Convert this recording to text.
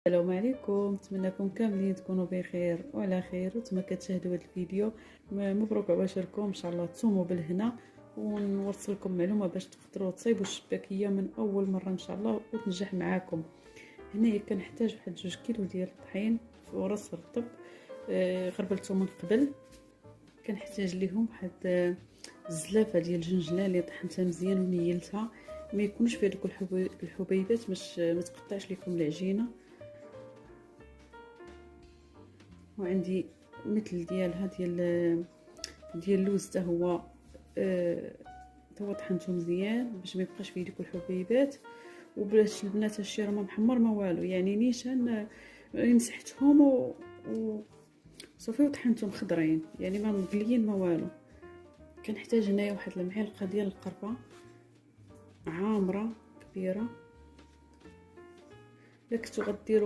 السلام عليكم، نتمنىكم كاملين تكونوا بخير وعلى خير. وانتما كتشاهدوا هذا الفيديو، مبروك عباشركم ان شاء الله تصوموا بالهنا، ونوصلكم معلومه باش تقدروا تصايبوا الشباكيه من اول مره ان شاء الله وتنجح معاكم. هنايا كنحتاج واحد 2 كيلو ديال الطحين ورص رطب، غربلته من قبل. كنحتاج ليهم واحد الزلافه ديال الجنجله اللي طحنتها مزيان ونيلتها، ما يكونش فيها دوك الحبيبات باش ما تقطعش لكم العجينه. وعندي مثل ديالها ديال اللوز حتى هو طحنته مزيان باش ما يبقاش فيه ديك الحبيبات. وباش البنات هادشي راه ما محمر ما والو، يعني نيشان مسحتهم صافي وطحنتهم خضرين، يعني ما مقليين ما والو. كنحتاج هنايا واحد المعلقه ديال القرفه عامره كبيره. الا كنتو غديروا